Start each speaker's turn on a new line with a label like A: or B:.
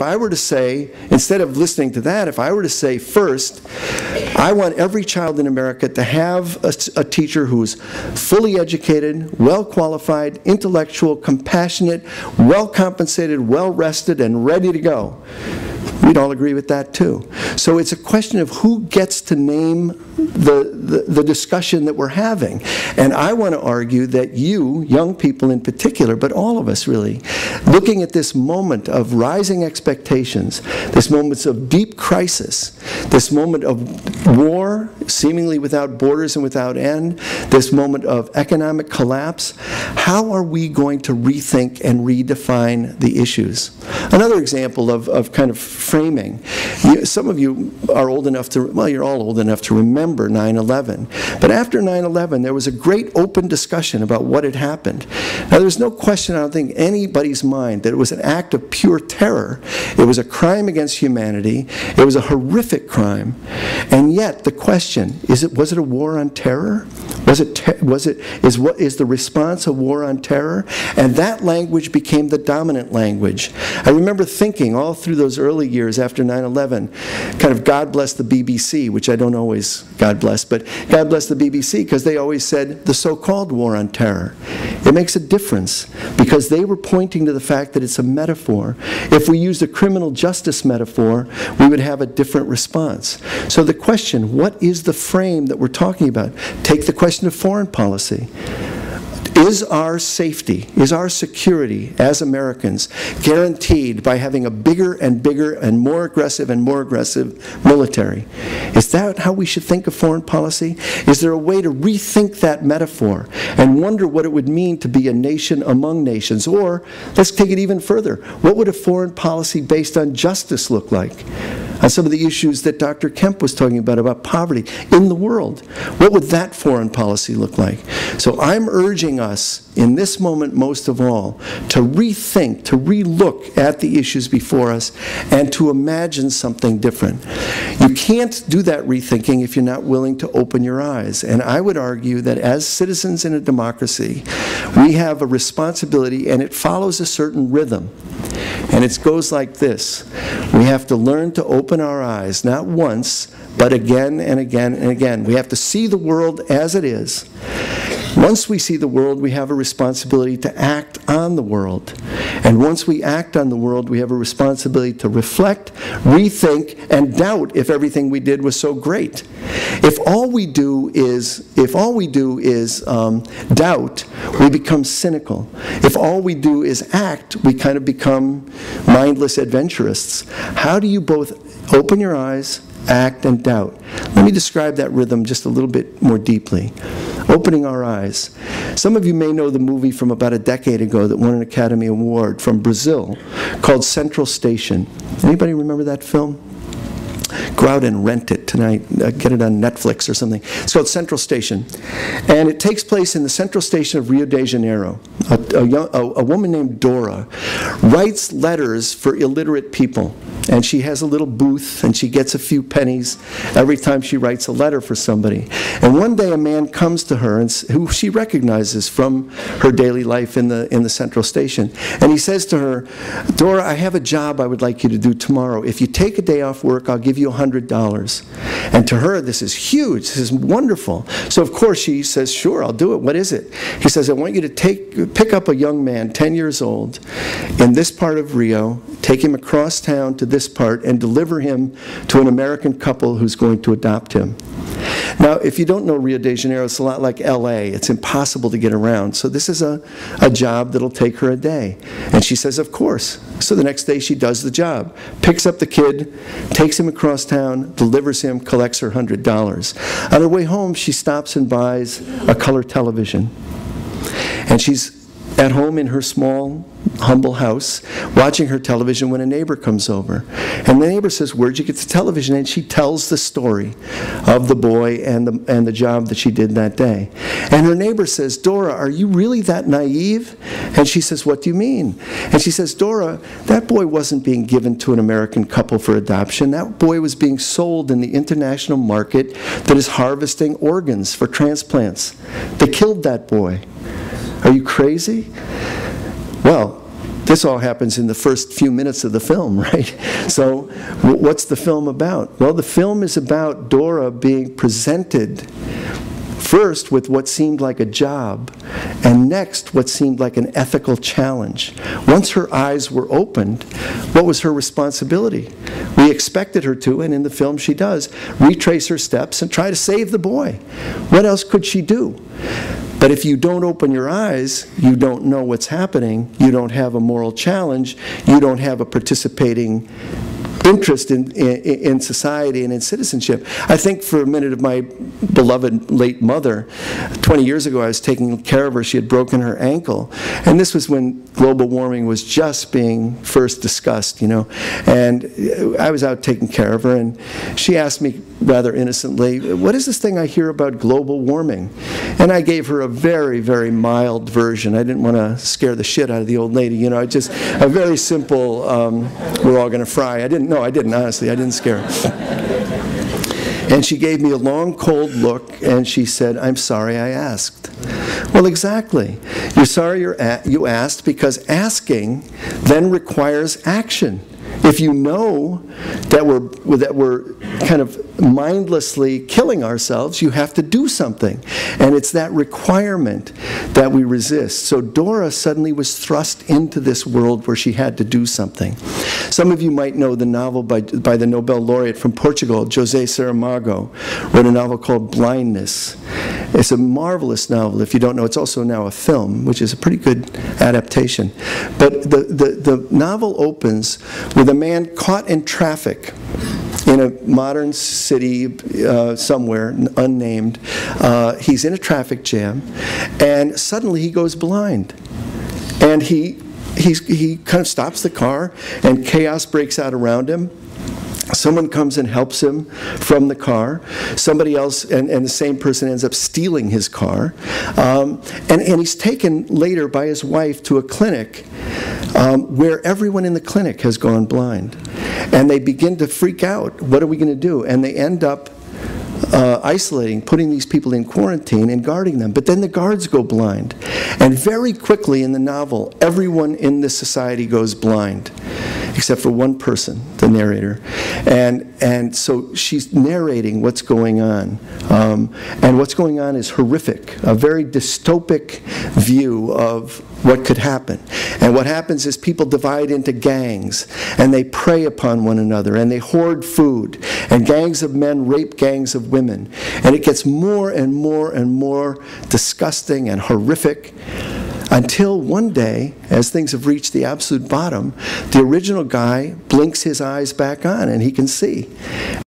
A: If I were to say, instead of listening to that, if I were to say first, I want every child in America to have a teacher who's fully educated, well-qualified, intellectual, compassionate, well-compensated, well-rested, and ready to go. We'd all agree with that too. So it's a question of who gets to name the discussion that we're having. And I want to argue that you, young people in particular, but all of us really, looking at this moment of rising expectations, this moment of deep crisis, this moment of war, seemingly without borders and without end, this moment of economic collapse, how are we going to rethink and redefine the issues? Another example of kind of framing. Some of you are old enough to, well, you're all old enough to remember 9/11. But after 9/11, there was a great open discussion about what had happened. Now, there's no question, I don't think, in anybody's mind that it was an act of pure terror. It was a crime against humanity. It was a horrific crime. And yet, the question, was it a war on terror? Is the response a war on terror? And that language became the dominant language. I remember thinking all through those early years after 9/11, kind of God bless the BBC, which I don't always God bless, but God bless the BBC, because they always said the so-called war on terror. It makes a difference because they were pointing to the fact that it's a metaphor. If we used a criminal justice metaphor, we would have a different response. So the question, what is the frame that we're talking about? Take the question of foreign policy. Is our safety, is our security as Americans guaranteed by having a bigger and bigger and more aggressive military? Is that how we should think of foreign policy? Is there a way to rethink that metaphor and wonder what it would mean to be a nation among nations? Or, let's take it even further, what would a foreign policy based on justice look like? On some of the issues that Dr. Kemp was talking about poverty in the world. What would that foreign policy look like? So I'm urging us, in this moment most of all, to rethink, to relook at the issues before us, and to imagine something different. You can't do that rethinking if you're not willing to open your eyes. And I would argue that as citizens in a democracy, we have a responsibility, and it follows a certain rhythm. And it goes like this. We have to learn to open our eyes, not once, but again and again and again. We have to see the world as it is. Once we see the world, we have a responsibility to act on the world. And once we act on the world, we have a responsibility to reflect, rethink, and doubt if everything we did was so great. If all we do is doubt, we become cynical. If all we do is act, we kind of become mindless adventurists. How do you both open your eyes, act, and doubt? Let me describe that rhythm just a little bit more deeply. Opening our eyes. Some of you may know the movie from about a decade ago that won an Academy Award from Brazil called Central Station. Anybody remember that film? Go out and rent it tonight. Get it on Netflix or something. It's called Central Station. And it takes place in the Central Station of Rio de Janeiro. A woman named Dora writes letters for illiterate people. And she has a little booth, and she gets a few pennies every time she writes a letter for somebody. And one day a man comes to her, who she recognizes from her daily life in the Central Station. And he says to her, Dora, I have a job I would like you to do tomorrow. If you take a day off work, I'll give you $100. And to her, this is huge. This is wonderful. So, of course, she says, sure, I'll do it. What is it? He says, I want you to pick up a young man, 10 years old, in this part of Rio, take him across town to this part, and deliver him to an American couple who's going to adopt him. Now, if you don't know Rio de Janeiro, it's a lot like LA. It's impossible to get around. So this is a job that'll take her a day. And she says, of course. So the next day she does the job. Picks up the kid, takes him across town, delivers him, collects her $100. On her way home, she stops and buys a color television. And she's at home in her small, humble house, watching her television when a neighbor comes over. And the neighbor says, where'd you get the television? And she tells the story of the boy and the job that she did that day. And her neighbor says, Dora, are you really that naive? And she says, what do you mean? And she says, Dora, that boy wasn't being given to an American couple for adoption. That boy was being sold in the international market that is harvesting organs for transplants. They killed that boy. Are you crazy? Well, this all happens in the first few minutes of the film, right? So what's the film about? Well, the film is about Dora being presented first with what seemed like a job, and next what seemed like an ethical challenge. Once her eyes were opened, what was her responsibility? We expected her to, and in the film she does, retrace her steps and try to save the boy. What else could she do? But if you don't open your eyes, you don't know what's happening, you don't have a moral challenge, you don't have a participating interest in society and in citizenship. I think for a minute of my beloved late mother. 20 years ago I was taking care of her. She had broken her ankle. And this was when global warming was just being first discussed, you know. And I was out taking care of her, and she asked me rather innocently, what is this thing I hear about global warming? And I gave her a very, very mild version. I didn't want to scare the shit out of the old lady, you know. Just a very simple, we're all going to fry. No, I didn't, honestly. I didn't scare her. And she gave me a long, cold look, and she said, I'm sorry I asked. Well, exactly. You're sorry you asked, because asking then requires action. If you know that we're kind of mindlessly killing ourselves, you have to do something. And it's that requirement that we resist. So Dora suddenly was thrust into this world where she had to do something. Some of you might know the novel by the Nobel laureate from Portugal, José Saramago, wrote a novel called Blindness. It's a marvelous novel. If you don't know, it's also now a film, which is a pretty good adaptation. But the novel opens with a man caught in traffic in a modern city somewhere, unnamed. He's in a traffic jam, and suddenly he goes blind. And he kind of stops the car, and chaos breaks out around him. Someone comes and helps him from the car. Somebody else, and the same person ends up stealing his car. And he's taken later by his wife to a clinic where everyone in the clinic has gone blind. And they begin to freak out. What are we going to do? And they end up isolating, putting these people in quarantine and guarding them. But then the guards go blind. And very quickly in the novel, everyone in this society goes blind, except for one person, the narrator. And so she's narrating what's going on. And what's going on is horrific, a very dystopic view of what could happen. And what happens is people divide into gangs, and they prey upon one another, and they hoard food, and gangs of men rape gangs of women. And it gets more and more and more disgusting and horrific, until one day, as things have reached the absolute bottom, the original guy blinks his eyes back on, and he can see.